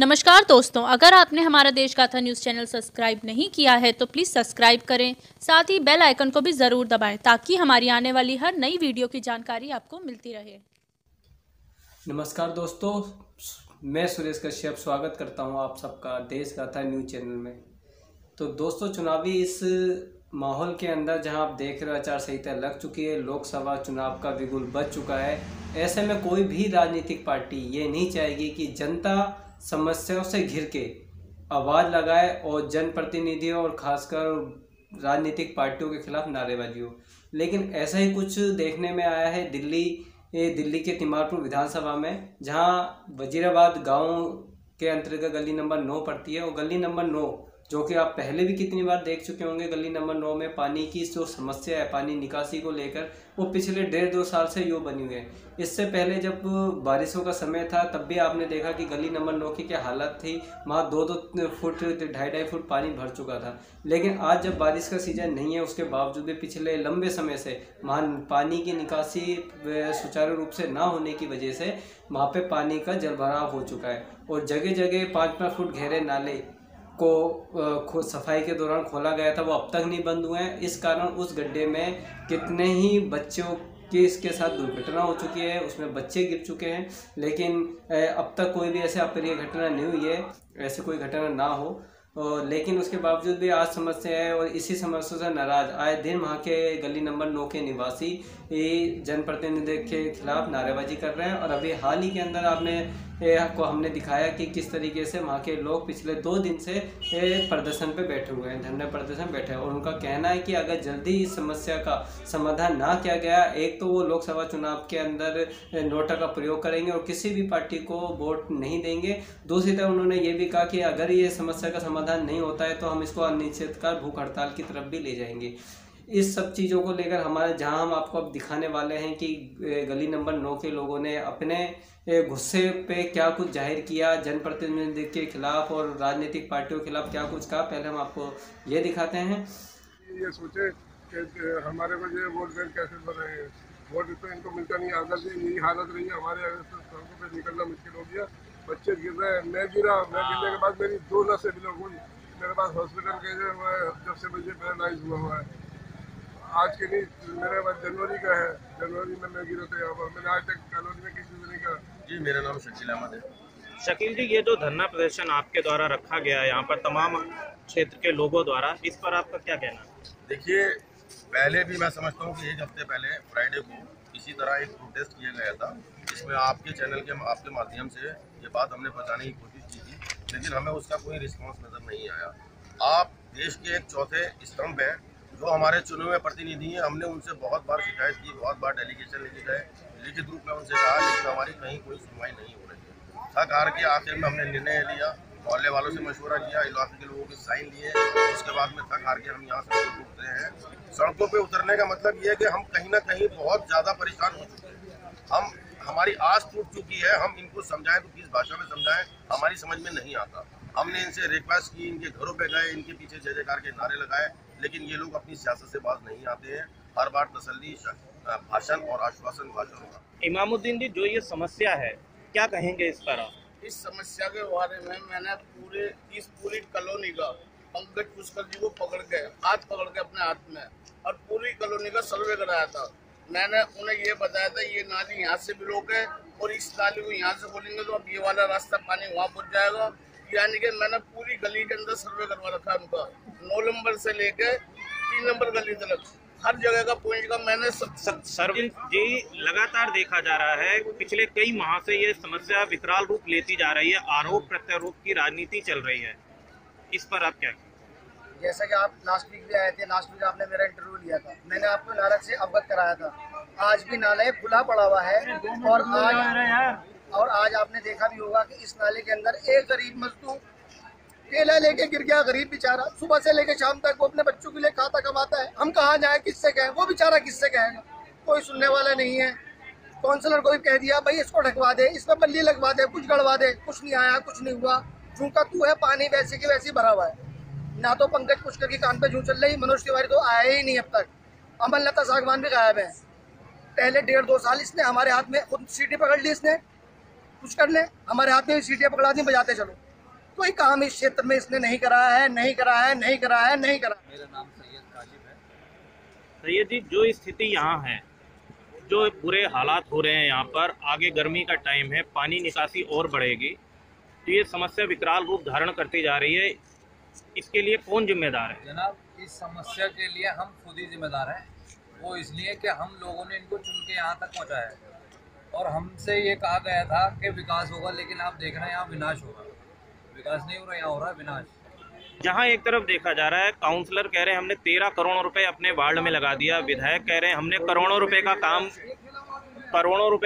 नमस्कार दोस्तों, अगर आपने हमारा देश गाथा न्यूज़ चैनल सब्सक्राइब नहीं किया है तो प्लीज़ सब्सक्राइब करें। साथ ही बेल आइकन को भी ज़रूर दबाएं ताकि हमारी आने वाली हर नई वीडियो की जानकारी आपको मिलती रहे। नमस्कार दोस्तों, मैं सुरेश कश्यप स्वागत करता हूं आप सबका देश गाथा न्यूज़ चैनल में। तो दोस्तों, चुनावी इस माहौल के अंदर जहां आप देख रहे हो आचार संहिता लग चुकी है, लोकसभा चुनाव का बिगुल बज चुका है। ऐसे में कोई भी राजनीतिक पार्टी ये नहीं चाहेगी कि जनता समस्याओं से घिर के आवाज़ लगाए और जनप्रतिनिधियों और खासकर राजनीतिक पार्टियों के खिलाफ नारेबाजी हो। लेकिन ऐसा ही कुछ देखने में आया है दिल्ली के तिमारपुर विधानसभा में, जहां वजीराबाद गांव के अंतर्गत गली नंबर 9 पड़ती है। और गली नंबर 9 जो कि आप पहले भी कितनी बार देख चुके होंगे, गली नंबर 9 में पानी की जो समस्या है, पानी निकासी को लेकर, वो पिछले 1.5-2 साल से यूँ बनी हुई है। इससे पहले जब बारिशों का समय था तब भी आपने देखा कि गली नंबर 9 की क्या हालत थी। वहाँ 2-2 फुट 2.5 फुट पानी भर चुका था। लेकिन आज जब बारिश का सीजन नहीं है, उसके बावजूद भी पिछले लंबे समय से वहाँ पानी की निकासी सुचारू रूप से ना होने की वजह से वहाँ पे पानी का जलभराव हो चुका है। और जगह जगह 5-5 फुट गहरे नाले को सफाई के दौरान खोला गया था, वो अब तक नहीं बंद हुए हैं। इस कारण उस गड्ढे में कितने ही बच्चों की इसके साथ दुर्घटना हो चुकी है, उसमें बच्चे गिर चुके हैं। लेकिन अब तक कोई भी ऐसे अप्रिय घटना नहीं हुई है, ऐसे कोई घटना ना हो। लेकिन उसके बावजूद भी आज समस्या है और इसी समस्या से नाराज आए दिन वहाँ के गली नंबर 9 के निवासी जनप्रतिनिधि के खिलाफ नारेबाजी कर रहे हैं। और अभी हाल ही के अंदर हमने दिखाया कि किस तरीके से वहाँ के लोग पिछले 2 दिन से प्रदर्शन पे बैठे हुए हैं, धरने प्रदर्शन बैठे हैं। और उनका कहना है कि अगर जल्दी इस समस्या का समाधान ना किया गया, एक तो वो लोकसभा चुनाव के अंदर नोटा का प्रयोग करेंगे और किसी भी पार्टी को वोट नहीं देंगे। दूसरी तरफ उन्होंने ये भी कहा कि अगर ये समस्या का समाधान नहीं होता है तो हम इसको अनिश्चितकाल भूख हड़ताल की तरफ भी ले जाएंगे। इस सब चीज़ों को लेकर हमारे जहां हम आपको अब दिखाने वाले हैं कि गली नंबर 9 के लोगों ने अपने गुस्से पे क्या कुछ जाहिर किया जनप्रतिनिधि के खिलाफ और राजनीतिक पार्टियों के खिलाफ क्या कुछ कहा। पहले हम आपको ये दिखाते हैं। ये सोचे कि हमारे को ये वोट बैंक कैसे बनाए, वोट तो इनको मिलता नहीं। अगर यही हालत रही हमारे सड़कों पे निकलना मुश्किल हो गया, बच्चे गिर रहे हैं। मैं गिरने के बाद मेरी 2 नसें ब्लॉक हुई। मेरे पास हॉस्पिटल के जब से मुझे पैरालाइज हुआ है। आज के नहीं, मेरे पास जनवरी का है, जनवरी में मैं गिरा था यहाँ पर। मैंने आज तक कॉलोनी में किसी से नहीं कहा। जी, मेरा नाम शकील अहमद है। शकील जी, ये जो धरना प्रदर्शन आपके द्वारा रखा गया है यहाँ पर तमाम क्षेत्र के लोगों द्वारा, इस पर आपका क्या कहना है? देखिए, पहले भी मैं समझता हूँ कि 1 हफ्ते पहले फ्राइडे को इसी तरह एक प्रोटेस्ट किया गया था, जिसमें आपके चैनल के आपके माध्यम से ये बात हमने पहुँचाने की कोशिश की थी, लेकिन हमें उसका कोई रिस्पॉन्स नज़र नहीं आया। आप देश के एक चौथे स्तंभ हैं, जो हमारे चुने हुए प्रतिनिधि हैं। हमने उनसे बहुत बार शिकायत की, बहुत बार डेलीगेशन लेके गए, लिखित रूप में उनसे कहा, लेकिन हमारी कहीं कोई सुनवाई नहीं हो रही है। थक हार के आखिर में हमने निर्णय लिया, मोहल्ले वालों से मशवरा किया, इलाके के लोगों के साइन लिए। उसके बाद में थक हार के हम यहाँ सड़कों पर उतरे हैं। सड़कों पर उतरने का मतलब ये है कि हम कहीं ना कहीं बहुत ज़्यादा परेशान हो चुके हैं। हमारी आस टूट चुकी है। हम इनको समझाएं तो किस भाषा में समझाएं, हमारी समझ में नहीं आता। हमने इनसे रिक्वेस्ट की, इनके घरों पे गए, इनके पीछे जय जयकार के नारे लगाए, लेकिन ये लोग अपनी सियासत से बाज नहीं आते हैं। हर बार तसल्ली भाषण और आश्वासन भाषण होगा। इमामुद्दीन जी, जो ये समस्या है, क्या कहेंगे इस पर? इस समस्या के बारे में मैंने पूरी कॉलोनी का पंकज पुष्कर जी को पकड़ के अपने हाथ में और पूरी कॉलोनी का सर्वे कराया था। मैंने उन्हें ये बताया था ये नाली यहाँ से ब्लॉक है और इस नाली को यहाँ से खोलेंगे तो अब ये वाला रास्ता पानी वहाँ पहुँच जाएगा। यानी कि मैंने पूरी गली के अंदर सर्वे करवा रखा है उनका, 9 नंबर से लेकर 3 नंबर गली तक हर जगह का पॉइंट का मैंने सर्वे जी। लगातार देखा जा रहा है पिछले कई माह से ये समस्या विकराल रूप लेती जा रही है, आरोप प्रत्यारोप की राजनीति चल रही है, इस पर आप क्या? जैसा कि आप लास्ट वीक भी आए थे, लास्ट वीक आपने मेरा इंटरव्यू लिया था, मैंने आपको नाला से अवगत कराया था। आज भी नाला खुला पड़ा हुआ है और आज आपने देखा भी होगा कि इस नाले के अंदर एक गरीब मजदूर केला लेके गिर गया। गरीब बेचारा सुबह से लेके शाम तक वो अपने बच्चों के लिए खाता कमाता है। हम कहाँ जाए, किससे कहें? वो बेचारा किससे कहेगा? कोई सुनने वाला नहीं है। काउंसलर को भी कह दिया भाई इसको ढकवा दे, इसमें बल्ली लगवा दे, कुछ गड़वा दे, कुछ नहीं आया, कुछ नहीं हुआ। झूका तू है, पानी वैसे की वैसी भरा हुआ है। ना तो पंकज पुष्कर की कान पे जूं चल रही, मनोज तिवारी तो आया ही नहीं अब तक। अमन लता सागवान भी गायब है। पहले 1.5-2 साल इसने हमारे हाथ में खुद सीटें पकड़ ली, इसने पुष्कर ने हमारे हाथ में सीटें पकड़ा दी, बजाते चलो। कोई काम इस क्षेत्र में इसने नहीं कराया है, नहीं कराया है, नहीं कराया है, नहीं कराया। मेरा नाम सैयद काशिफ है। सैयद जी, जो स्थिति यहाँ है, जो बुरे हालात हो रहे हैं यहाँ पर, आगे गर्मी का टाइम है, पानी निकासी और बढ़ेगी, तो ये समस्या विकराल रूप धारण करती जा रही है। इसके लिए कौन जिम्मेदार है? जनाब, इस समस्या के लिए हम खुद ही जिम्मेदार हैं। वो इसलिए कि हम लोगों ने इनको चुन के यहाँ तक पहुँचाया है और हमसे ये कहा गया था कि विकास होगा, लेकिन आप देख रहे हैं यहाँ विनाश होगा। विकास नहीं हो रहा, यहाँ हो रहा है विनाश। जहाँ एक तरफ देखा जा रहा है, काउंसलर कह रहे हैं हमने 13 करोड़ रुपए अपने वार्ड में लगा दिया, विधायक कह रहे हैं हमने करोड़ों रुपए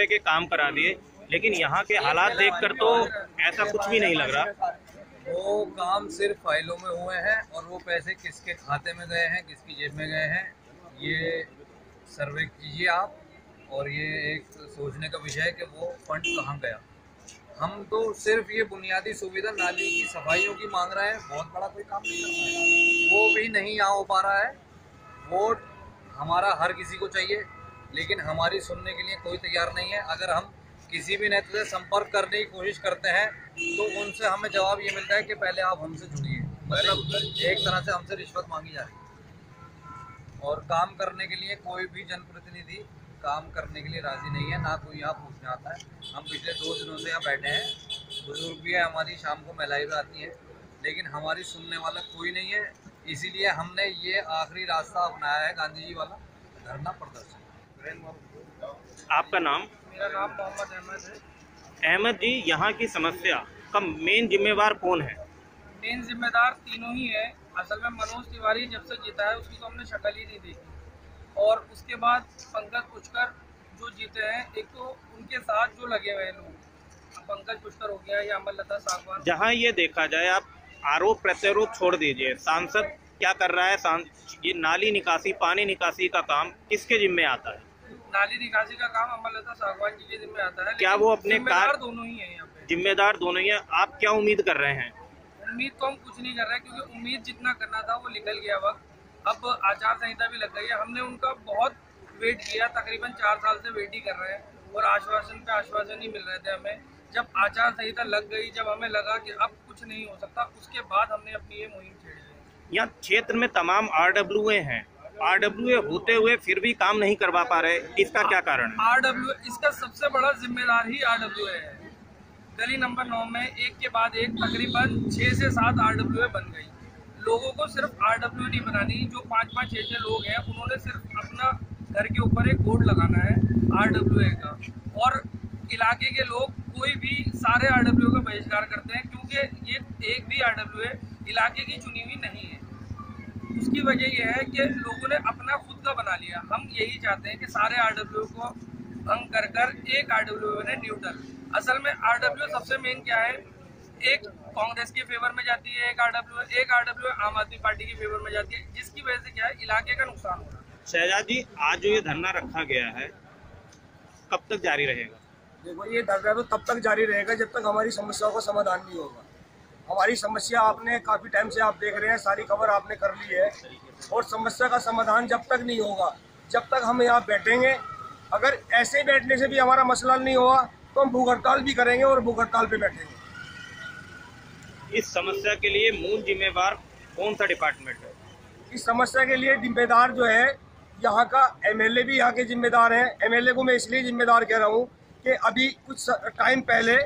के काम करा दिए, लेकिन यहाँ के हालात देखकर तो ऐसा कुछ भी नहीं लग रहा। वो काम सिर्फ फाइलों में हुए हैं और वो पैसे किसके खाते में गए हैं, किसकी जेब में गए हैं, ये सर्वे कीजिए आप। और ये एक सोचने का विषय है कि वो फंड कहाँ गया। हम तो सिर्फ ये बुनियादी सुविधा नाली की सफाइयों की मांग रहे हैं, बहुत बड़ा कोई काम नहीं कर रहे हैं, वो भी नहीं यहाँ हो पा रहा है। वोट हमारा हर किसी को चाहिए, लेकिन हमारी सुनने के लिए कोई तैयार नहीं है। अगर हम किसी भी नेता से संपर्क करने की कोशिश करते हैं तो उनसे हमें जवाब ये मिलता है कि पहले आप हमसे जुड़िए। मतलब एक तरह से हमसे रिश्वत मांगी जा रही है और काम करने के लिए कोई भी जनप्रतिनिधि काम करने के लिए राजी नहीं है, ना कोई यहाँ पूछने आता है। हम पिछले 2 दिनों से यहाँ बैठे हैं, बुजुर्ग भी है हमारी, शाम को महिलाएं भी आती हैं, लेकिन हमारी सुनने वाला कोई नहीं है। इसीलिए हमने ये आखिरी रास्ता अपनाया है, गांधी जी वाला धरना प्रदर्शन। आपका नाम? मेरा नाम मोहम्मद अहमद है। अहमद जी, यहाँ की समस्या का मेन जिम्मेवार कौन है? मेन जिम्मेदार तीनों ही है। असल में मनोज तिवारी जब से जीता है उसकी तो हमने शक्ल ही नहीं देखी, और उसके बाद पंकज पुष्कर जो जीते हैं, एक तो उनके साथ जो लगे हुए लोग, पंकज पुष्कर हो गया या अमरलता सागवान। जहाँ ये देखा जाए, आप आरोप प्रत्यारोप छोड़ दीजिए, सांसद क्या कर रहा है? ये नाली निकासी, पानी निकासी का काम किसके जिम्मे आता है? नाली निकासी का काम अमरलता सागवान जी के जिम्मे आता है। क्या वो अपने कार दोनों ही है यहाँ पे, जिम्मेदार दोनों ही है। आप क्या उम्मीद कर रहे हैं? उम्मीद तो हम कुछ नहीं कर रहे, क्योंकि उम्मीद जितना करना था वो निकल गया वक्त। अब आचार संहिता भी लग गई है, हमने उनका बहुत वेट किया, तकरीबन 4 साल से वेट ही कर रहे हैं और आश्वासन पे आश्वासन ही मिल रहे थे हमें। जब आचार संहिता लग गई, जब हमें लगा कि अब कुछ नहीं हो सकता, उसके बाद हमने अपनी ये मुहिम छेड़ी। यहाँ क्षेत्र में तमाम RWA हैं, RWA होते हुए फिर भी काम नहीं करवा पा रहे, इसका क्या कारण है? RWA, इसका सबसे बड़ा जिम्मेदार ही RWA है। गली नंबर 9 में एक के बाद एक तकरीबन 6 से 7 RWA बन गई। लोगों को सिर्फ RWA नहीं बनानी, जो 5-5, 6-6 लोग हैं उन्होंने सिर्फ अपना घर के ऊपर एक बोर्ड लगाना है RWA का, और इलाके के लोग कोई भी सारे RWA का बहिष्कार करते हैं, क्योंकि ये एक भी RWA इलाके की चुनी हुई नहीं है। उसकी वजह यह है कि लोगों ने अपना खुद का बना लिया। हम यही चाहते हैं कि सारे RWA को भंग कर एक RWA बने न्यूट्रल। असल में RWA सबसे मेन क्या है, एक कांग्रेस के फेवर में जाती है, एक RWA आम आदमी पार्टी के फेवर में जाती है, जिसकी वजह से क्या है, इलाके का नुकसान हो रहा है। शहजाद जी, आज जो ये धरना रखा गया है, कब तक जारी रहेगा? देखो, ये धरना तो तब तक जारी रहेगा जब तक हमारी समस्याओं का समाधान नहीं होगा। हमारी समस्या आपने काफ़ी टाइम से आप देख रहे हैं, सारी खबर आपने कर ली है, और समस्या का समाधान जब तक नहीं होगा, जब तक हम यहाँ बैठेंगे, अगर ऐसे बैठने से भी हमारा मसला नहीं हुआ तो हम भूख हड़ताल भी करेंगे और भूख हड़ताल पे बैठेंगे। इस समस्या के लिए मूल जिम्मेवार कौन सा डिपार्टमेंट है? इस समस्या के लिए जिम्मेदार जो है यहाँ का MLA भी यहाँ के जिम्मेदार हैं। MLA को मैं इसलिए जिम्मेदार कह रहा हूँ कि अभी कुछ टाइम पहले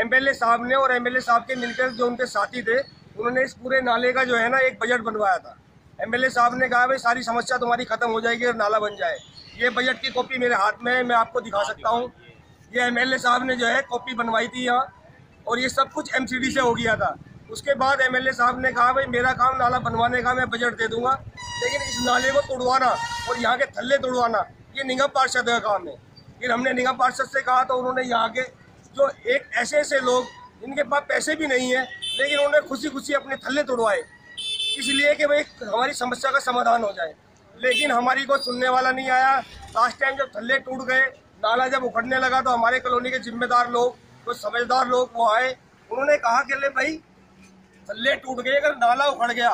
MLA साहब ने और MLA साहब के मिलकर जो उनके साथी थे, उन्होंने इस पूरे नाले का जो है ना एक बजट बनवाया था। MLA साहब ने कहा भाई सारी समस्या तुम्हारी खत्म हो जाएगी और नाला बन जाए। ये बजट की कॉपी मेरे हाथ में है, मैं आपको दिखा सकता हूँ। ये MLA साहब ने जो है कॉपी बनवाई थी यहाँ, और ये सब कुछ MCD से हो गया था। उसके बाद MLA साहब ने कहा भाई मेरा काम नाला बनवाने का, मैं बजट दे दूंगा, लेकिन इस नाले को तोड़वाना और यहाँ के थल्ले तोड़वाना ये निगम पार्षद का काम है। फिर हमने निगम पार्षद से कहा तो उन्होंने यहाँ के जो एक ऐसे लोग जिनके पास पैसे भी नहीं है, लेकिन उन्होंने खुशी खुशी अपने थल्ले तोड़वाए, इसलिए कि भाई हमारी समस्या का समाधान हो जाए। लेकिन हमारी को सुनने वाला नहीं आया। लास्ट टाइम जब थल्ले टूट गए, नाला जब उखड़ने लगा, तो हमारे कॉलोनी के जिम्मेदार लोग, कुछ समझदार लोग वो आए, उन्होंने कहा कि ले भाई थल्ले टूट गए, अगर नाला उखड़ गया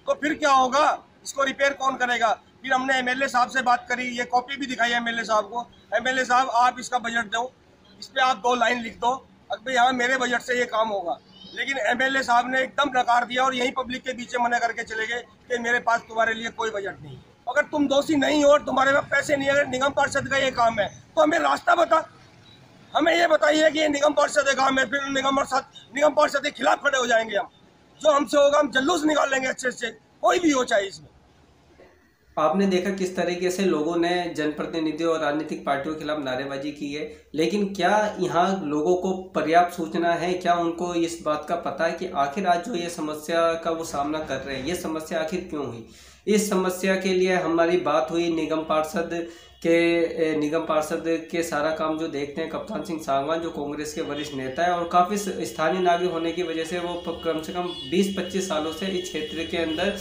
तो फिर क्या होगा, इसको रिपेयर कौन करेगा। फिर हमने MLA साहब से बात करी, ये कॉपी भी दिखाई MLA साहब को। MLA साहब आप इसका बजट दो, इस पर आप 2 लाइन लिख दो, अब यहाँ मेरे बजट से ये काम होगा। लेकिन एमएलए साहब ने एकदम नकार दिया और यही पब्लिक के बीच मना करके चले गए कि मेरे पास तुम्हारे लिए कोई बजट नहीं। अगर तुम दोषी नहीं हो और तुम्हारे पास पैसे नहीं है, अगर निगम पार्षद का ये काम है तो हमें रास्ता बता, हमें ये बताइए कि ये निगम पार्षद का काम है, फिर निगम पार्षद के खिलाफ खड़े हो जाएंगे हम। जो हमसे होगा हम जुलूस निकाल लेंगे अच्छे से, कोई भी हो चाहे इसमें। आपने देखा किस तरीके से लोगों ने जनप्रतिनिधियों और राजनीतिक पार्टियों के खिलाफ नारेबाजी की है, लेकिन क्या यहाँ लोगों को पर्याप्त सूचना है? क्या उनको इस बात का पता है कि आखिर आज जो ये समस्या का वो सामना कर रहे हैं, ये समस्या आखिर क्यों हुई? इस समस्या के लिए हमारी बात हुई निगम पार्षद के सारा काम जो देखते हैं कप्तान सिंह सांगवान, जो कांग्रेस के वरिष्ठ नेता है और काफ़ी स्थानीय नागरिक होने की वजह से वो कम से कम 20-25 सालों से इस क्षेत्र के अंदर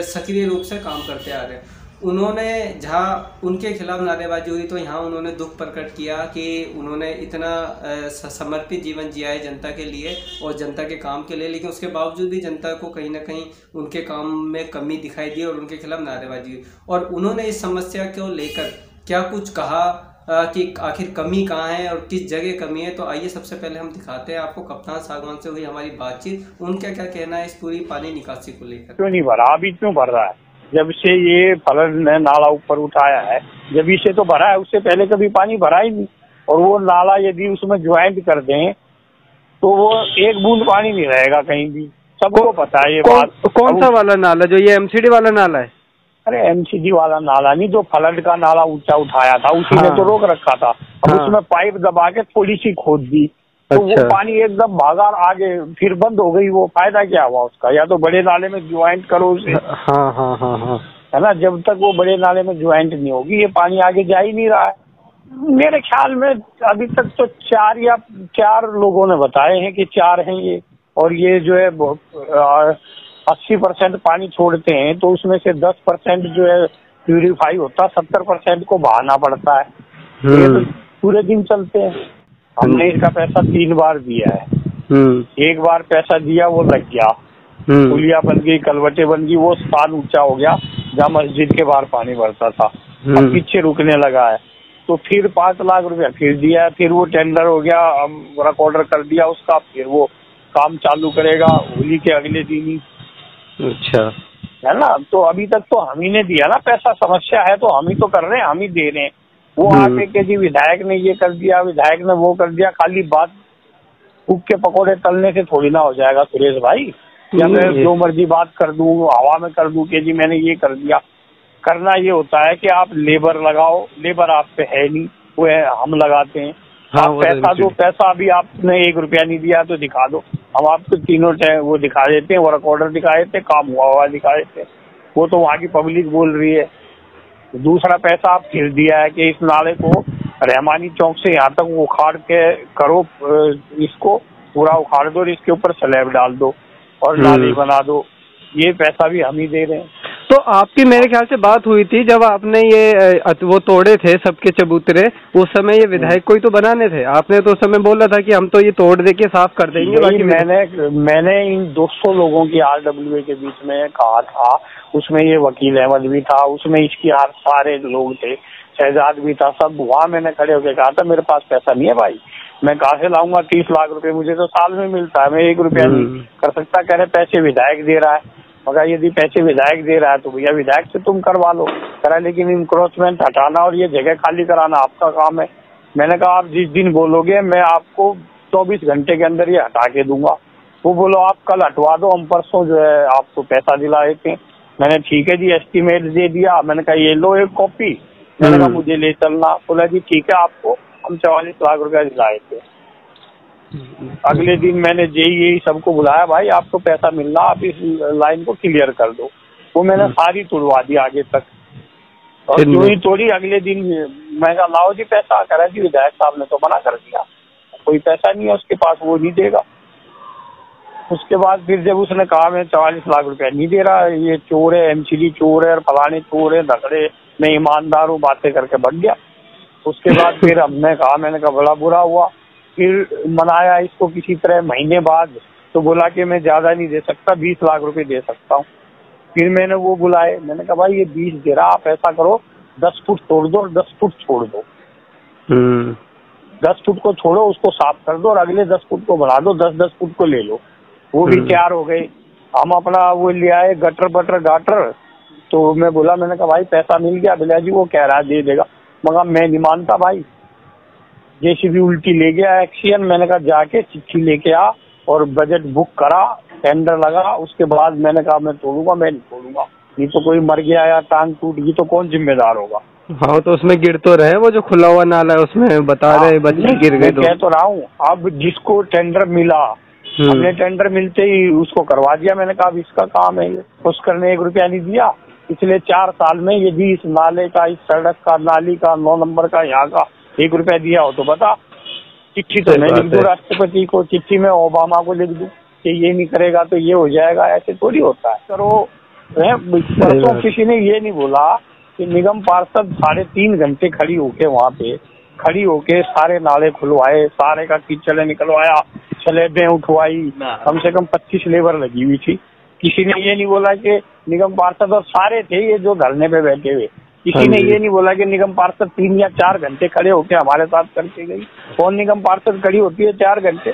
सक्रिय रूप से काम करते आ रहे हैं। उन्होंने जहाँ उनके खिलाफ नारेबाजी हुई तो यहाँ उन्होंने दुख प्रकट किया कि उन्होंने इतना समर्पित जीवन जिया है जनता के लिए और जनता के काम के लिए, लेकिन उसके बावजूद भी जनता को कहीं ना कहीं उनके काम में कमी दिखाई दी और उनके खिलाफ नारेबाजी हुई। और उन्होंने इस समस्या को लेकर क्या कुछ कहा कि आखिर कमी कहाँ है और किस जगह कमी है, तो आइए सबसे पहले हम दिखाते हैं आपको कप्तान सांगवान से हुई हमारी बातचीत, उनका क्या कहना है इस पूरी पानी निकासी को लेकर। क्यों नहीं भरा, अभी क्यों भर रहा है? जब से ये फलन ने नाला ऊपर उठाया है, जब इसे तो भरा है, उससे पहले कभी पानी भरा ही नहीं। और वो नाला यदि उसमें ज्वाइंट कर दें तो वो एक बूंद पानी नहीं रहेगा कहीं भी, सबको पता है ये बात। कौन सा वाला नाला? जो ये एमसीडी वाला नाला है? अरे एमसीडी वाला नाला नहीं, जो फ्लड का नाला ऊंचा उठाया था उसी ने तो रोक रखा था। अब उसमें पाइप दबा के थोड़ी सी खोद दी तो वो पानी एकदम भागा आगे, फिर बंद हो गई। वो फायदा क्या हुआ उसका? या तो बड़े नाले में ज्वाइंट करो उसे। हाँ, है ना। जब तक वो बड़े नाले में ज्वाइंट नहीं होगी ये पानी आगे जा ही नहीं रहा है। मेरे ख्याल में अभी तक तो 4 लोगों ने बताए हैं कि 4 हैं ये। और ये जो है 80% पानी छोड़ते हैं तो उसमें से 10% जो है प्यूरिफाई होता, 70% को बहाना पड़ता है। ये तो पूरे दिन चलते हैं। हमने इसका पैसा 3 बार दिया है। एक बार पैसा दिया वो लग गया, पुलिया बन गई, कलवटे बन गई, वो स्थान ऊंचा हो गया जहाँ मस्जिद के बाहर पानी भरता था, अब पीछे रुकने लगा है। तो फिर 5 लाख रुपया फिर दिया, फिर वो टेंडर हो गया, वर्क ऑर्डर कर दिया उसका, फिर वो काम चालू करेगा होली के अगले दिन ही। अच्छा, है ना। तो अभी तक तो हम ही ने दिया ना पैसा, समस्या है तो हम ही तो कर रहे हैं, हम ही दे रहे हैं। वो आके के जी विधायक ने ये कर दिया, विधायक ने वो कर दिया, खाली बात फूक के पकौड़े तलने से थोड़ी ना हो जाएगा सुरेश भाई। या मैं जो मर्जी बात कर दूं, हवा में कर दूं कि जी मैंने ये कर दिया। करना ये होता है कि आप लेबर लगाओ, लेबर आप पे है नहीं, वो है हम लगाते हैं। आप पैसा दो, पैसा अभी आपने 1 रुपया नहीं दिया तो दिखा दो, हम आपको तीनों वो दिखा देते हैं, वर्क ऑर्डर दिखा देते हैं, काम हुआ दिखा देते हैं। वो तो वहाँ की पब्लिक बोल रही है। दूसरा पैसा आप फिर दिया है कि इस नाले को रहमानी चौक से यहाँ तक उखाड़ के करो, इसको पूरा उखाड़ दो और इसके ऊपर स्लैब डाल दो और नाली बना दो। ये पैसा भी हम ही दे रहे हैं। तो आपकी मेरे ख्याल से बात हुई थी जब आपने ये वो तोड़े थे सबके चबूतरे, उस समय ये विधायक को ही तो बनाने थे। आपने तो उस समय बोला था कि हम तो ये तोड़ दे के साफ कर देंगे। बाकी मैंने इन 200 लोगों की RWA के बीच में कहा था, उसमें ये वकील अहमद भी था, उसमें इसकी सारे लोग थे, शहजाद भी था, सब वहाँ मैंने खड़े होकर कहा था मेरे पास पैसा नहीं है भाई, मैं कहाँ से लाऊंगा 30 लाख रुपए, मुझे तो साल में मिलता है, मैं 1 रुपया नहीं कर सकता। कह रहे पैसे विधायक दे रहा है। मगर यदि पैसे विधायक दे रहा है तो भैया विधायक से तुम करवा लो। कह रहा लेकिन इंक्रोचमेंट हटाना और ये जगह खाली कराना आपका काम है। मैंने कहा आप जिस दिन बोलोगे मैं आपको 24 घंटे के अंदर ये हटा के दूंगा। वो बोलो आप कल हटवा दो, हम परसों जो है आपको पैसा दिला देते हैं। मैंने ठीक है जी, एस्टीमेट दे दिया। मैंने कहा ये लो 1 कॉपी। मैंने कहा मुझे ले चलना। बोला जी ठीक है, आपको हम 44 लाख रुपया दिलाए थे। अगले दिन मैंने जेई सबको बुलाया, भाई आपको पैसा मिलना, आप इस लाइन को क्लियर कर दो। वो मैंने सारी तोड़वा दी आगे तक, और जो ही तोड़ी अगले दिन मैं कहा लाओ जी पैसा। कह रहा जी विधायक साहब ने तो मना कर दिया, कोई पैसा नहीं है उसके पास, वो नहीं देगा। उसके बाद फिर जब उसने कहा मैं 44 लाख रुपया नहीं दे रहा, ये चोर है, MCD चोर है, फलाने चोर है, धकड़े, मैं ईमानदार हूँ, बातें करके बढ़ गया। उसके बाद फिर हमने कहा, मैंने कहा बड़ा बुरा हुआ। फिर मनाया इसको किसी तरह, महीने बाद तो बोला कि मैं ज्यादा नहीं दे सकता, 20 लाख रुपए दे सकता हूँ। फिर मैंने वो बुलाए, मैंने कहा भाई ये 20 दे रहा, आप ऐसा करो 10 फुट तोड़ दो और 10 फुट छोड़ दो। 10 फुट को छोड़ो, उसको साफ कर दो और अगले 10 फुट को बढ़ा दो, 10-10 फुट को ले लो। वो भी तैयार हो गए। हम अपना वो ले आए गटर गाटर, तो मैं बोला, मैंने कहा भाई पैसा मिल गया भैया जी, वो कह रहा है दे देगा, मगर मैं नहीं मानता भाई। जेसीबी उल्टी ले गया एक्शन, मैंने कहा जाके चिट्ठी लेके आ और बजट बुक करा, टेंडर लगा, उसके बाद मैंने कहा मैं तोड़ूंगा, मैं नहीं तोड़ूंगा, नहीं तो कोई मर गया या टांग टूट गई तो कौन जिम्मेदार होगा। हाँ तो उसमें गिर तो रहे, वो जो खुला हुआ नाला है उसमें बता रहे बच्चे गिर गए। कह तो रहा हूँ, अब जिसको टेंडर मिला, हमने टेंडर मिलते ही उसको करवा दिया। मैंने कहा अब इसका काम है, उसकर ने 1 रुपया नहीं दिया। पिछले 4 साल में यदि इस नाले का, इस सड़क का, नाली का, 9 नंबर का, यहाँ का 1 रुपया दिया हो तो बता। चिट्ठी तो मैं लिख दूँ राष्ट्रपति को, चिट्ठी में ओबामा को लिख दूँ कि ये नहीं करेगा तो ये हो जाएगा, ऐसे थोड़ी होता है। करो परसों किसी ने ये नहीं बोला कि निगम पार्षद 3.5 घंटे खड़ी होके वहाँ पे खड़ी होके सारे नाले खुलवाए, सारे का कीचड़ निकलवाया, स्लैबें उठवाई, कम से कम 25 लेबर लगी हुई थी। किसी ने ये नहीं बोला कि निगम पार्षद, और सारे थे ये जो धरने पे बैठे हुए, किसी ने ये नहीं बोला कि निगम पार्षद 3 या 4 घंटे खड़े होके हमारे साथ करके गई। कौन निगम पार्षद खड़ी होती है 4 घंटे?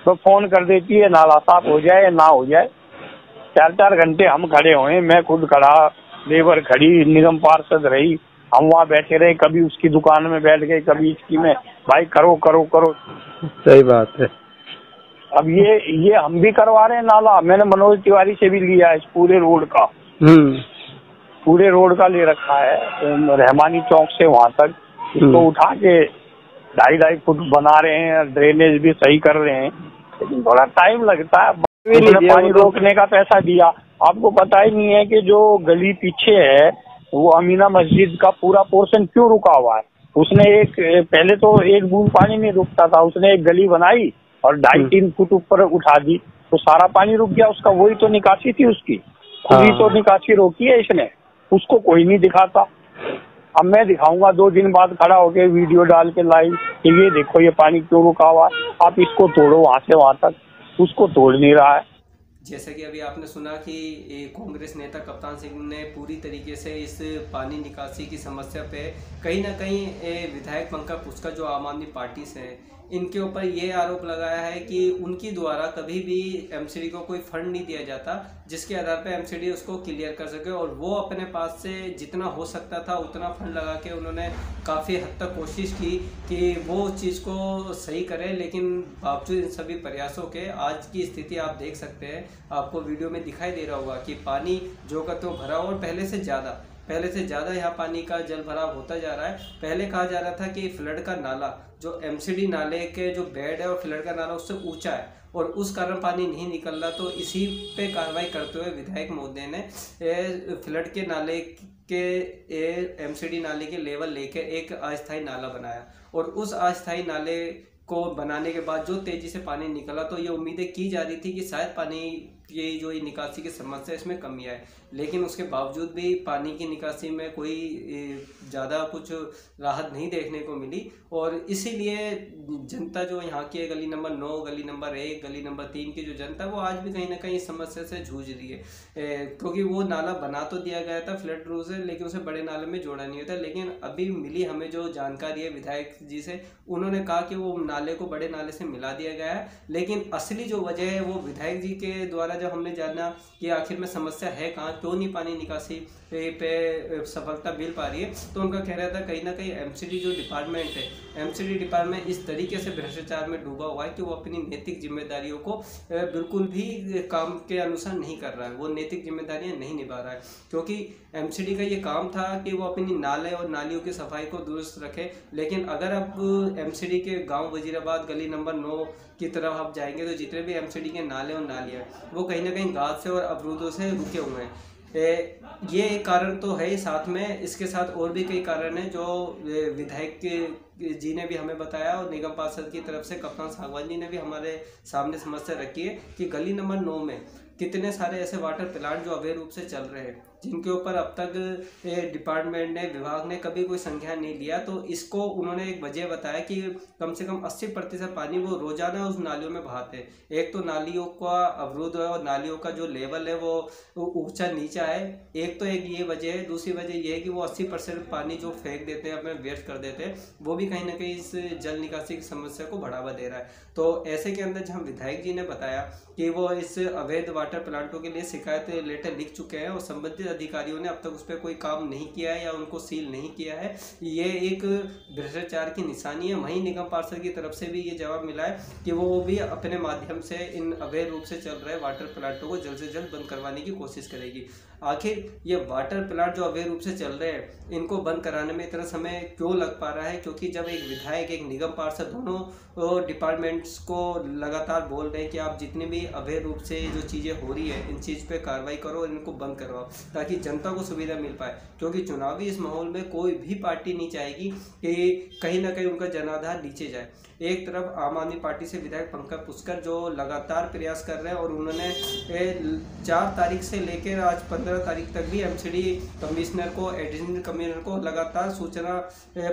तो फोन कर देती है नाला साफ हो जाए ना हो जाए। 4 घंटे हम खड़े हुए, मैं खुद खड़ा, लेबर खड़ी, निगम पार्षद रही, हम वहाँ बैठे रहे, कभी उसकी दुकान में बैठ गए, कभी इसकी में, भाई करो करो करो। सही बात है। अब ये हम भी करवा रहे हैं नाला, मैंने मनोज तिवारी से भी लिया है इस पूरे रोड का, पूरे रोड का ले रखा है, रहमानी चौक से वहाँ तक इसको उठा के 2.5 फुट बना रहे हैं, ड्रेनेज भी सही कर रहे हैं, लेकिन थोड़ा टाइम लगता है। पानी रोकने का पैसा दिया, आपको पता ही नहीं है कि जो गली पीछे है वो अमीना मस्जिद का पूरा पोर्शन क्यों रुका हुआ है। उसने पहले तो 1 बूंद पानी नहीं रुकता था, उसने एक गली बनाई और 2.5-3 फुट ऊपर उठा दी, तो सारा पानी रुक गया उसका। वही तो निकासी थी उसकी, पूरी तो निकासी रोकी है इसने, उसको कोई नहीं दिखाता। अब मैं दिखाऊंगा 2 दिन बाद खड़ा होके वीडियो डाल के लाइव कि ये देखो ये पानी क्यों रुका हुआ है, आप इसको तोड़ो वहां से वहां तक, उसको तोड़ नहीं रहा है। जैसे कि अभी आपने सुना कि कांग्रेस नेता कप्तान सिंह ने पूरी तरीके से इस पानी निकासी की समस्या पे कहीं ना कहीं विधायक पंकज पुष्कर जो आम आदमी पार्टी से हैं, इनके ऊपर ये आरोप लगाया है कि उनकी द्वारा कभी भी एमसीडी को कोई फंड नहीं दिया जाता जिसके आधार पे एमसीडी उसको क्लियर कर सके, और वो अपने पास से जितना हो सकता था उतना फंड लगा के उन्होंने काफ़ी हद तक कोशिश की कि वो उस चीज़ को सही करें, लेकिन बावजूद इन सभी प्रयासों के आज की स्थिति आप देख सकते हैं, आपको वीडियो में दिखाई दे रहा होगा कि पानी जो का तो भरा और पहले से ज़्यादा यहाँ पानी का जल भराव होता जा रहा है। पहले कहा जा रहा था कि फ्लड का नाला जो एमसीडी नाले के जो बेड है और फ्लड का नाला उससे ऊंचा है और उस कारण पानी नहीं निकल रहा, तो इसी पे कार्रवाई करते हुए विधायक महोदय ने फ्लड के नाले के एमसीडी नाले के लेवल लेके एक अस्थायी नाला बनाया, और उस अस्थायी नाले को बनाने के बाद जो तेजी से पानी निकला, तो ये उम्मीदें की जा रही थी कि शायद पानी की जो ये निकासी की समस्या इसमें कमी आए, लेकिन उसके बावजूद भी पानी की निकासी में कोई ज़्यादा कुछ राहत नहीं देखने को मिली, और इसीलिए जनता जो यहाँ की गली नंबर 9, गली नंबर 1, गली नंबर 3 की जो जनता वो आज भी कहीं ना कहीं इस समस्या से जूझ रही है, क्योंकि वो नाला बना तो दिया गया था फ्लड रूल से, लेकिन उसे बड़े नाले में जोड़ा नहीं होता। लेकिन अभी मिली हमें जो जानकारी है विधायक जी से, उन्होंने कहा कि वो नाले को बड़े नाले से मिला दिया गया है, लेकिन असली जो वजह है वो विधायक जी के द्वारा जब हमने जाना कि आखिर में समस्या है कहाँ, क्यों नहीं पानी निकासी पे सफलता मिल पा रही है, तो उनका कह रहा था कहीं ना कहीं एमसीडी जो डिपार्टमेंट है, एमसीडी डिपार्टमेंट इस तरीके से भ्रष्टाचार में डूबा हुआ है कि वो अपनी नैतिक जिम्मेदारियों को बिल्कुल भी काम के अनुसार नहीं कर रहा है, वो नैतिक जिम्मेदारियां नहीं निभा रहा है, क्योंकि एमसीडी का ये काम था कि वो अपनी नाले और नालियों की सफाई को दुरुस्त रखे। लेकिन अगर अब एमसीडी के गांव वजीराबाद गली नंबर 9 की तरफ आप जाएंगे तो जितने भी एमसीडी के नाले और नालियाँ वो कहीं ना कहीं गाद से और अवरोधों से रुके हुए हैं। ये एक कारण तो है, साथ में इसके साथ और भी कई कारण हैं जो विधायक जी ने भी हमें बताया, और निगम पार्षद की तरफ से कप्तान सागवान जी ने भी हमारे सामने समस्या रखी है कि गली नंबर 9 में कितने सारे ऐसे वाटर प्लांट जो अवैध रूप से चल रहे हैं, जिनके ऊपर अब तक डिपार्टमेंट ने, विभाग ने कभी कोई संज्ञान नहीं लिया। तो इसको उन्होंने एक वजह बताया कि कम से कम 80% पानी वो रोजाना उस नालियों में बहाते हैं। एक तो नालियों का अवरुद्ध है और नालियों का जो लेवल है वो ऊंचा नीचा है, एक तो एक ये वजह है। दूसरी वजह ये है कि वो 80% पानी जो फेंक देते हैं, अपने वेस्ट कर देते हैं, वो भी कहीं ना कहीं इस जल निकासी की समस्या को बढ़ावा दे रहा है। तो ऐसे के अंदर जहाँ विधायक जी ने बताया कि वो इस अवैध वाटर प्लांटों के लिए शिकायत लेटर लिख चुके हैं और संबंधित अधिकारियों ने अब तक उस पर कोई काम नहीं किया है या उनको सील नहीं किया है, ये एक भ्रष्टाचार की निशानी है। वहीं निगम पार्षद की तरफ से भी ये जवाब मिला है कि वो भी अपने माध्यम से इन अवैध रूप से चल रहे वाटर प्लांटों को जल्द से जल्द बंद करवाने की कोशिश करेगी। आखिर ये वाटर प्लांट जो अवैध रूप से चल रहे हैं, इनको बंद कराने में इतना समय क्यों लग पा रहा है? क्योंकि जब एक विधायक, एक निगम पार्षद दोनों डिपार्टमेंट्स को लगातार बोल रहे हैं कि आप जितने भी अवैध रूप से जो चीज़ें हो रही है, इन चीज़ पे कार्रवाई करो और इनको बंद करवाओ ताकि जनता को सुविधा मिल पाए। क्योंकि चुनावी इस माहौल में कोई भी पार्टी नहीं चाहेगी कि कहीं ना कहीं उनका जनाधार नीचे जाए। एक तरफ आम आदमी पार्टी से विधायक पंकज पुष्कर जो लगातार प्रयास कर रहे हैं और उन्होंने 4 तारीख से लेकर आज 15 तारीख तक भी एमसीडी कमिश्नर को, एडिशनल कमिश्नर को लगातार सूचना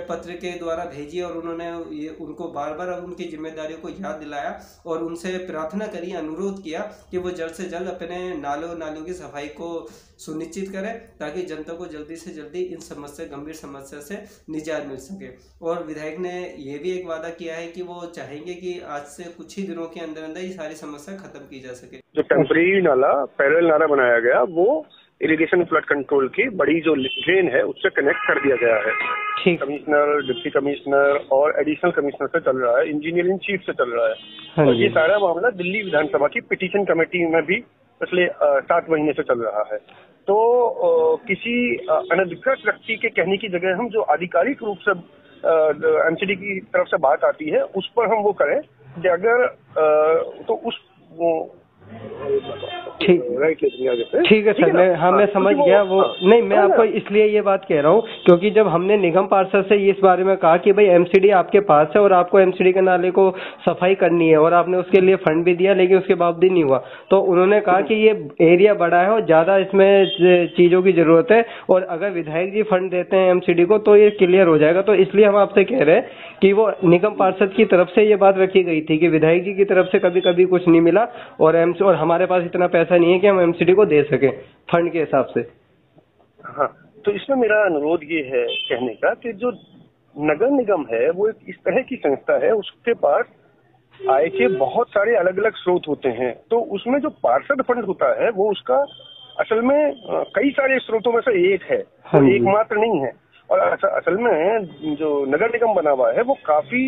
पत्र के द्वारा भेजी और उन्होंने उनको बार बार उनकी जिम्मेदारियों को याद दिलाया और उनसे प्रार्थना करी, अनुरोध किया कि वो जल्द से जल्द अपने नालियों की सफाई को सुनिश्चित करें ताकि जनता को जल्दी से जल्दी इन गंभीर समस्या से निजात मिल सके। और विधायक ने ये भी एक वादा किया है कि वो चाहेंगे कि आज से कुछ ही दिनों के अंदर अंदर ये सारी समस्या खत्म की जा सके। जो टेम्परेरी नाला, पैरेलल नाला बनाया गया, वो इरिगेशन फ्लड कंट्रोल की बड़ी जो ड्रेन है उससे कनेक्ट कर दिया गया है। कमिश्नर, डिप्टी कमिश्नर और एडिशनल कमिश्नर से चल रहा है, इंजीनियर इन चीफ से चल रहा है। और ये सारा मामला दिल्ली विधानसभा की पिटीशन कमेटी में भी पिछले 7 महीने से चल रहा है। तो किसी अनधिकृत व्यक्ति के कहने की जगह हम जो आधिकारिक रूप से एमसीडी की तरफ से बात आती है उस पर हम वो करें कि अगर तो उस ठीक है सर, मैं समझ गया वो। नहीं, मैं आपको इसलिए ये बात कह रहा हूँ क्योंकि जब हमने निगम पार्षद से इस बारे में कहा कि भाई एमसीडी आपके पास है और आपको एमसीडी के नाले को सफाई करनी है और आपने उसके लिए फंड भी दिया लेकिन उसके बावजूद नहीं हुआ, तो उन्होंने कहा कि ये एरिया बड़ा है और ज्यादा इसमें चीजों की जरूरत है और अगर विधायक जी फंड देते हैं एमसीडी को तो ये क्लियर हो जाएगा। तो इसलिए हम आपसे कह रहे हैं कि वो निगम पार्षद की तरफ से ये बात रखी गई थी कि विधायक जी की तरफ से कभी कभी कुछ नहीं मिला और हमारे पास इतना पैसा नहीं है कि हम एमसीडी को दे सके फंड के हिसाब से। हाँ, तो इसमें मेरा अनुरोध ये है कहने का कि जो नगर निगम है वो एक इस तरह की संस्था है, उसके पास आय के बहुत सारे अलग अलग स्रोत होते हैं। तो उसमें जो पार्षद फंड होता है वो उसका असल में कई सारे स्रोतों में से एक है, तो एकमात्र नहीं है। और असल में जो नगर निगम बना हुआ है वो काफी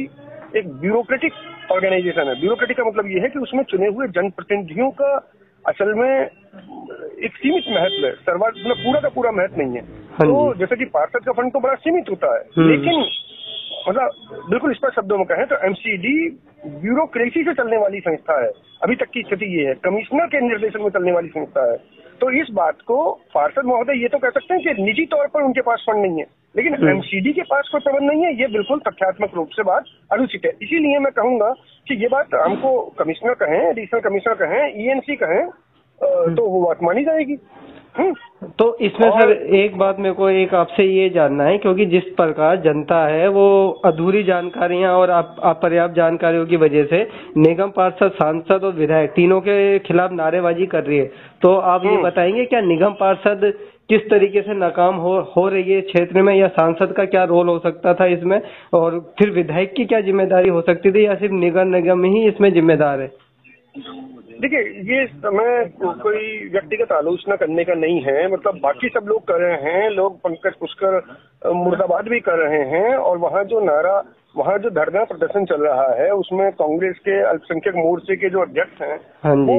एक ब्यूरोक्रेटिक ऑर्गेनाइजेशन है। ब्यूरोक्रेटिक का मतलब ये है कि उसमें चुने हुए जनप्रतिनिधियों का असल में एक सीमित महत्व है, मतलब पूरा का पूरा महत्व नहीं है। तो जैसे कि पार्षद का फंड तो बड़ा सीमित होता है, लेकिन मतलब बिल्कुल स्पष्ट शब्दों में कहें तो एमसीडी ब्यूरोक्रेसी से चलने वाली संस्था है। अभी तक की स्थिति ये है, कमिश्नर के निर्देशन में चलने वाली संस्था है। तो इस बात को पार्षद महोदय ये तो कह सकते हैं कि निजी तौर पर उनके पास फंड नहीं है, लेकिन एमसीडी के पास कोई प्रबंध नहीं है, ये बिल्कुल तथ्यात्मक रूप से बात अनुचित है। इसीलिए मैं कहूंगा कि ये बात हमको कमिश्नर कहें, एडिशनल कमिश्नर कहें, ईएनसी कहें, तो वो बात मानी जाएगी। तो इसमें सर एक बात मेरे को एक आपसे ये जानना है, क्योंकि जिस प्रकार जनता है वो अधूरी जानकारियां और अपर्याप्त जानकारियों की वजह से निगम पार्षद, सांसद और विधायक तीनों के खिलाफ नारेबाजी कर रही है, तो आप ये बताएंगे क्या निगम पार्षद किस तरीके से नाकाम हो रही है क्षेत्र में, या सांसद का क्या रोल हो सकता था इसमें, और फिर विधायक की क्या जिम्मेदारी हो सकती थी, या सिर्फ नगर निगम ही इसमें जिम्मेदार है? देखिए, ये समय कोई व्यक्तिगत आलोचना करने का नहीं है। मतलब बाकी सब लोग कर रहे हैं, लोग पंकज पुष्कर मुर्दाबाद भी कर रहे हैं, और वहाँ जो धरना प्रदर्शन चल रहा है उसमें कांग्रेस के अल्पसंख्यक मोर्चे के जो अध्यक्ष हैं वो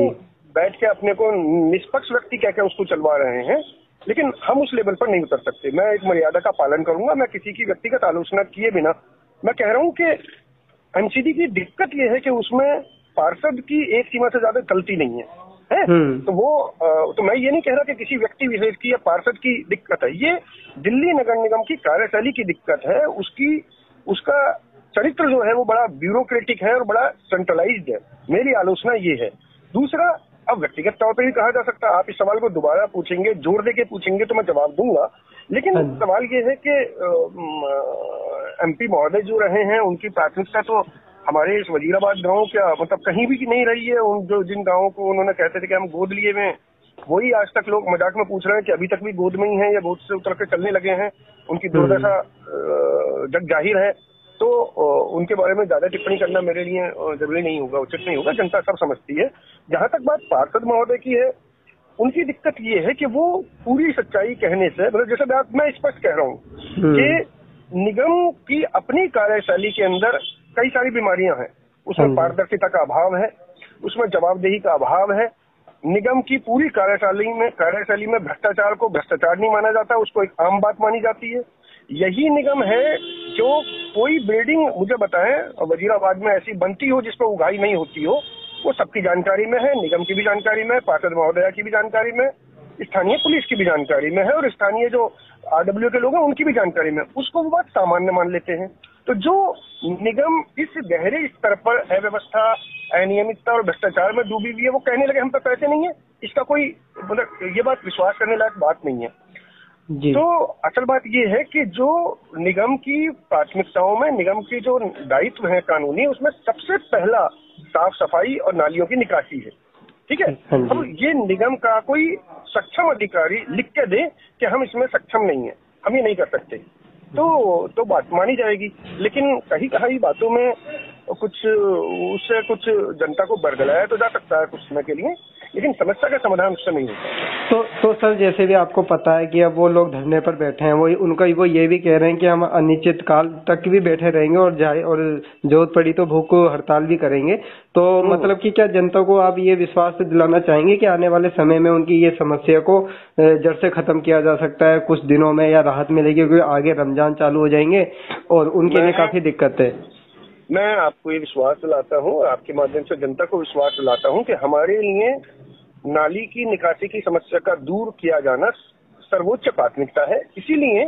बैठ के अपने को निष्पक्ष व्यक्ति कहकर उसको चलवा रहे हैं, लेकिन हम उस लेवल पर नहीं उतर सकते। मैं एक मर्यादा का पालन करूंगा, मैं किसी की व्यक्तिगत आलोचना किए बिना मैं कह रहा हूँ कि एमसीडी की दिक्कत ये है कि उसमें पार्षद की एक सीमा से ज्यादा गलती नहीं है, तो वो तो मैं ये नहीं कह रहा कि किसी व्यक्ति विशेष की या पार्षद की दिक्कत है, ये दिल्ली नगर निगम की कार्यशैली की दिक्कत है। उसका चरित्र जो है वो बड़ा ब्यूरोक्रेटिक है और बड़ा सेंट्रलाइज्ड है। मेरी आलोचना ये है। दूसरा, अब व्यक्तिगत तौर पर भी कहा जा सकता है, आप इस सवाल को दोबारा पूछेंगे, जोर देके पूछेंगे तो मैं जवाब दूंगा, लेकिन सवाल ये है कि एमपी महोदय जो रहे हैं उनकी प्राथमिकता तो हमारे इस वजीराबाद गांव क्या मतलब कहीं भी नहीं रही है। उन जो जिन गांवों को उन्होंने कहते थे कि हम गोद लिए हुए, वही आज तक लोग मजाक में पूछ रहे हैं कि अभी तक भी गोद में ही हैं या गोद से उतर के चलने लगे हैं। उनकी दुर्दशा जग जाहिर है, तो उनके बारे में ज्यादा टिप्पणी करना मेरे लिए जरूरी नहीं होगा, उचित नहीं होगा, जनता सब समझती है। जहां तक बात पार्षद महोदय की है, उनकी दिक्कत ये है कि वो पूरी सच्चाई कहने से मतलब जैसे मैं स्पष्ट कह रहा हूँ कि निगम की अपनी कार्यशैली के अंदर कई सारी बीमारियां हैं। उसमें पारदर्शिता का अभाव है, उसमें जवाबदेही का अभाव है। निगम की पूरी कार्यशैली में भ्रष्टाचार को भ्रष्टाचार नहीं माना जाता, उसको एक आम बात मानी जाती है। यही निगम है जो कोई बिल्डिंग मुझे बताएं वजीराबाद में ऐसी बनती हो जिस पर उगाही नहीं होती हो, वो सबकी जानकारी में है, निगम की भी जानकारी में, पार्षद महोदया की भी जानकारी में, स्थानीय पुलिस की भी जानकारी में है और स्थानीय जो आरडब्ल्यू के लोग हैं उनकी भी जानकारी में। उसको वो बात सामान्य मान लेते हैं। तो जो निगम इस गहरे स्तर पर अव्यवस्था, अनियमितता और भ्रष्टाचार में डूबी हुई है, वो कहने लगे हम पे पैसे नहीं है, इसका कोई मतलब ये बात विश्वास करने लायक बात नहीं है जी। तो असल बात ये है कि जो निगम की प्राथमिकताओं में निगम की जो दायित्व है कानूनी, उसमें सबसे पहला साफ सफाई और नालियों की निकासी है, ठीक है। अब ये निगम का कोई सक्षम अधिकारी लिख के दे कि हम इसमें सक्षम नहीं है, हम ये नहीं कर सकते, तो बात मानी जाएगी। लेकिन कहीं बातों में कुछ उससे कुछ जनता को बरगलाया तो जा सकता है कुछ समय के लिए, लेकिन समस्या का समाधान उससे नहीं होता। तो सर जैसे भी आपको पता है कि अब वो लोग धरने पर बैठे हैं, वो ये भी कह रहे हैं कि हम अनिश्चित काल तक भी बैठे रहेंगे और जरूरत पड़ी तो भूख हड़ताल भी करेंगे। तो मतलब कि क्या जनता को आप ये विश्वास दिलाना चाहेंगे कि आने वाले समय में उनकी ये समस्या को जड़ से खत्म किया जा सकता है, कुछ दिनों में या राहत मिलेगी, क्योंकि आगे रमजान चालू हो जाएंगे और उनके लिए काफी दिक्कत है। मैं आपको ये विश्वास दिलाता हूँ और आपके माध्यम से जनता को विश्वास दिलाता हूँ कि हमारे लिए नाली की निकासी की समस्या का दूर किया जाना सर्वोच्च प्राथमिकता है। इसीलिए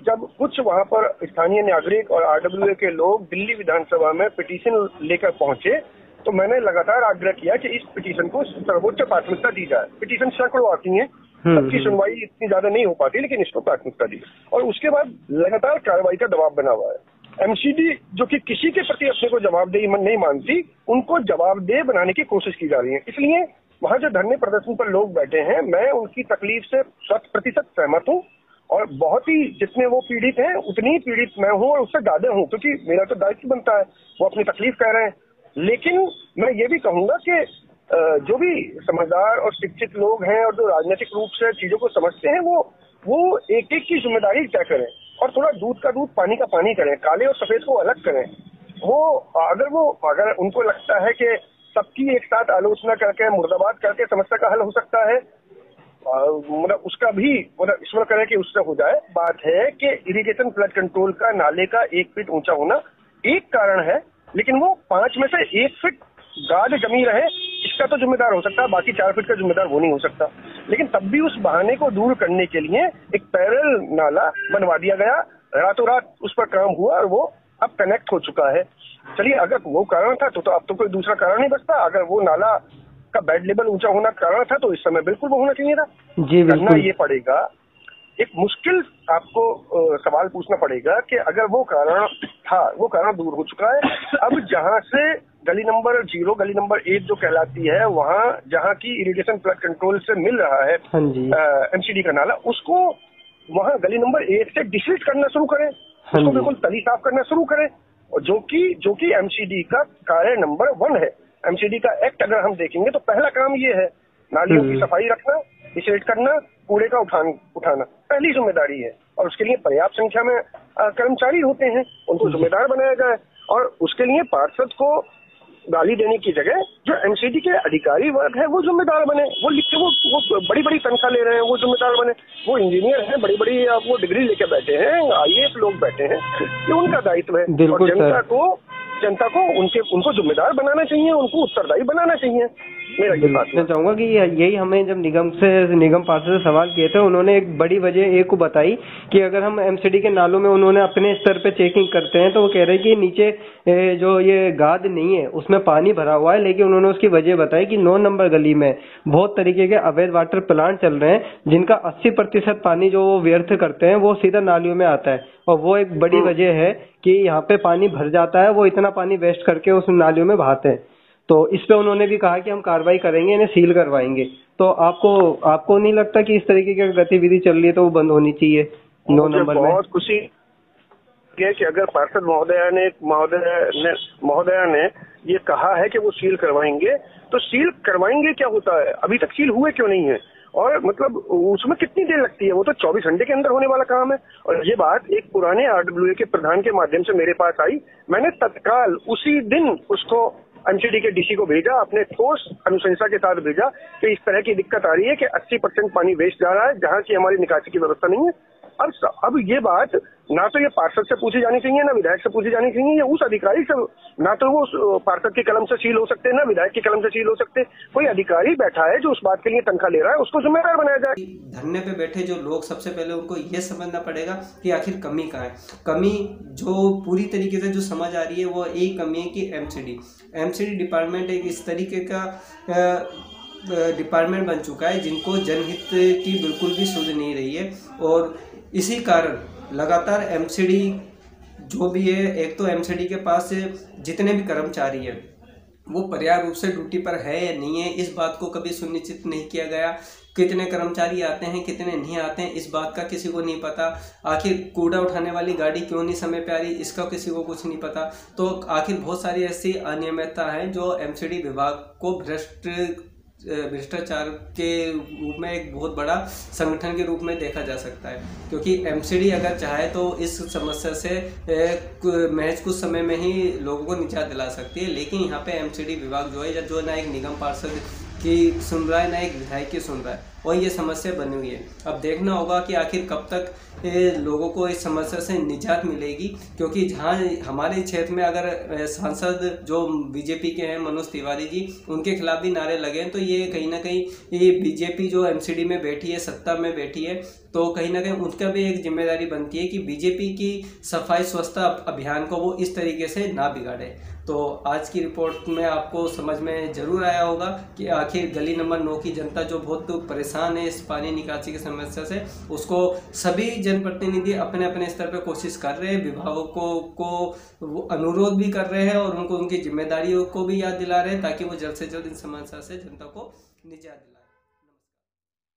जब कुछ वहाँ पर स्थानीय नागरिक और आरडब्ल्यूए के लोग दिल्ली विधानसभा में पिटीशन लेकर पहुंचे, तो मैंने लगातार आग्रह किया कि इस पिटीशन को सर्वोच्च प्राथमिकता दी जाए। पिटीशन सैकड़ों आती हैं, सबकी सुनवाई इतनी ज्यादा नहीं हो पाती, लेकिन इसको प्राथमिकता दी और उसके बाद लगातार कार्रवाई का दबाव बना हुआ है। एमसीडी जो कि किसी के प्रति अपने को जवाबदेही नहीं मानती, उनको जवाबदेह बनाने की कोशिश की जा रही है। इसलिए वहाँ जो धरने प्रदर्शन पर लोग बैठे हैं, मैं उनकी तकलीफ से 100% सहमत हूँ और बहुत ही जितने वो पीड़ित हैं उतनी ही पीड़ित मैं हूँ और उससे ज्यादा हूँ, क्योंकि मेरा तो दायित्व बनता है। वो अपनी तकलीफ कह रहे हैं, लेकिन मैं ये भी कहूंगा कि जो भी समझदार और शिक्षित लोग हैं और जो राजनीतिक रूप से चीजों को समझते हैं, वो एक एक की जिम्मेदारी तय करें और थोड़ा दूध का दूध पानी का पानी करें, काले और सफेद को अलग करें। अगर उनको लगता है कि सबकी एक साथ आलोचना करके मुर्दाबाद करके समस्या का हल हो सकता है, मतलब उसका भी मतलब ईश्वर करे कि उससे हो जाए। बात है कि इरिगेशन फ्लड कंट्रोल का नाले का 1 फीट ऊंचा होना एक कारण है, लेकिन वो 5 में से 1 फीट गाद जमी रहे इसका तो जिम्मेदार हो सकता है, बाकी 4 फीट का जिम्मेदार वो नहीं हो सकता। लेकिन तब भी उस बहाने को दूर करने के लिए एक पैरेलल नाला बनवा दिया गया, रातों रात उस पर काम हुआ और वो अब कनेक्ट हो चुका है। चलिए, अगर वो कारण था तो अब तो कोई दूसरा कारण नहीं बचता। अगर वो नाला का बेड लेवल ऊंचा होना कारण था तो इस समय बिल्कुल वो होना चाहिए था। जी करना ये पड़ेगा, एक मुश्किल आपको सवाल पूछना पड़ेगा कि अगर वो कारण था, वो कारण दूर हो चुका है। अब जहां से गली नंबर 0, गली नंबर 1 जो कहलाती है, वहां जहां की इरिगेशन फ्लड कंट्रोल से मिल रहा है एमसीडी का नाला, उसको वहां गली नंबर 1 से डिस्ट्रीट करना शुरू करें, उसको बिल्कुल तली साफ करना शुरू करें, और जो कि एमसीडी का कार्य नंबर 1 है। एमसीडी का एक्ट अगर हम देखेंगे तो पहला काम ये है, नालियों की सफाई रखना, डिस्ट्रीट करना, कूड़े का उठाना पहली जिम्मेदारी है। और उसके लिए पर्याप्त संख्या में कर्मचारी होते हैं, उनको जिम्मेदार बनाया जाए। और उसके लिए पार्षद को गाली देने की जगह जो एमसीडी के अधिकारी वर्ग है वो जिम्मेदार बने। वो लिख के वो बड़ी बड़ी तनख्वाह ले रहे हैं, वो जिम्मेदार बने। वो इंजीनियर हैं, बड़ी बड़ी वो डिग्री लेके बैठे हैं, IAS लोग बैठे हैं, ये उनका दायित्व है। और जनता को उनको जिम्मेदार बनाना चाहिए, उनको उत्तरदायी बनाना चाहिए। मेरा ये बात मैं चाहूंगा कि यही हमें जब निगम पार्षद से सवाल किए थे, उन्होंने एक बड़ी वजह एक को बताई कि अगर हम एमसीडी के नालों में उन्होंने अपने स्तर पे चेकिंग करते हैं तो वो कह रहे हैं कि नीचे जो ये गाद नहीं है उसमें पानी भरा हुआ है, लेकिन उन्होंने उसकी वजह बताई कि 9 नंबर गली में बहुत तरीके के अवैध वाटर प्लांट चल रहे हैं जिनका 80% पानी जो वो व्यर्थ करते हैं वो सीधा नालियों में आता है, और वो एक बड़ी वजह है कि यहाँ पे पानी भर जाता है, वो इतना पानी वेस्ट करके उस नालियों में बहाते हैं। तो इस पे उन्होंने भी कहा कि हम कार्रवाई करेंगे, इन्हें सील करवाएंगे। तो आपको नहीं लगता कि इस तरीके की गतिविधि चल रही है तो वो बंद होनी चाहिए 9 नंबर में? बहुत खुशी है कि अगर पार्षद महोदया ने ये कहा है कि वो सील करवाएंगे, तो सील करवाएंगे क्या होता है? अभी तक सील हुए क्यों नहीं है? और मतलब उसमें कितनी देर लगती है? वो तो 24 घंटे के अंदर होने वाला काम है। और ये बात एक पुराने RWA के प्रधान के माध्यम से मेरे पास आई। मैंने तत्काल उसी दिन उसको एमसीडी के डीसी को भेजा, अपने ठोस अनुशंसा के साथ भेजा कि इस तरह की दिक्कत आ रही है कि 80% पानी वेस्ट जा रहा है जहाँ की हमारी निकासी की व्यवस्था नहीं है। अब ये बात ना तो ये पार्षद से पूछी जानी चाहिए, ना विधायक से पूछी जानी चाहिए, या उस अधिकारी से। ना तो वो पार्षद की कलम से सील हो सकते हैं, ना विधायक की कलम से सील हो सकते। कोई अधिकारी बैठा है जो उस बात के लिए तनख्वाह ले रहा है, उसको जिम्मेदार बनाया जाए। धरने पे बैठे जो लोग, सबसे पहले उनको ये समझना पड़ेगा कि आखिर कमी कहाँ है। कमी जो पूरी तरीके से जो समझ आ रही है वो एक कमी है कि एमसीडी डिपार्टमेंट एक इस तरीके का डिपार्टमेंट बन चुका है जिनको जनहित की बिल्कुल भी सुध नहीं रही है। और इसी कारण लगातार एमसीडी जो भी है, एक तो एमसीडी के पास जितने भी कर्मचारी हैं वो पर्याप्त रूप से ड्यूटी पर है या नहीं है, इस बात को कभी सुनिश्चित नहीं किया गया। कितने कर्मचारी आते हैं, कितने नहीं आते हैं, इस बात का किसी को नहीं पता। आखिर कूड़ा उठाने वाली गाड़ी क्यों नहीं समय पे आ रही, इसका किसी को कुछ नहीं पता। तो आखिर बहुत सारी ऐसी अनियमितता है जो एमसीडी विभाग को भ्रष्टाचार के रूप में एक बहुत बड़ा संगठन के रूप में देखा जा सकता है। क्योंकि एमसीडी अगर चाहे तो इस समस्या से महज कुछ समय में ही लोगों को निजात दिला सकती है, लेकिन यहाँ पे एमसीडी विभाग जो है, जो ना एक निगम पार्षद की सुन रहा है ना एक विधायक की सुन रहा है, और ये समस्या बनी हुई है। अब देखना होगा कि आखिर कब तक लोगों को इस समस्या से निजात मिलेगी। क्योंकि जहाँ हमारे क्षेत्र में अगर सांसद जो बीजेपी के हैं मनोज तिवारी जी, उनके खिलाफ भी नारे लगे हैं, तो ये कहीं ना कहीं ये बीजेपी जो एमसीडी में बैठी है, सत्ता में बैठी है, तो कहीं ना कहीं उनका भी एक जिम्मेदारी बनती है कि बीजेपी की सफाई स्वच्छता अभियान को वो इस तरीके से ना बिगाड़े। तो आज की रिपोर्ट में आपको समझ में जरूर आया होगा कि आखिर गली नंबर 9 की जनता जो बहुत परेशान है इस पानी निकासी की समस्या से, उसको सभी जनप्रतिनिधि अपने अपने स्तर पर कोशिश कर रहे हैं, विभागों को अनुरोध भी कर रहे हैं और उनको उनकी जिम्मेदारियों को भी याद दिला रहे हैं ताकि वो जल्द से जल्द इन समस्या से जनता को निजात दिलाएं।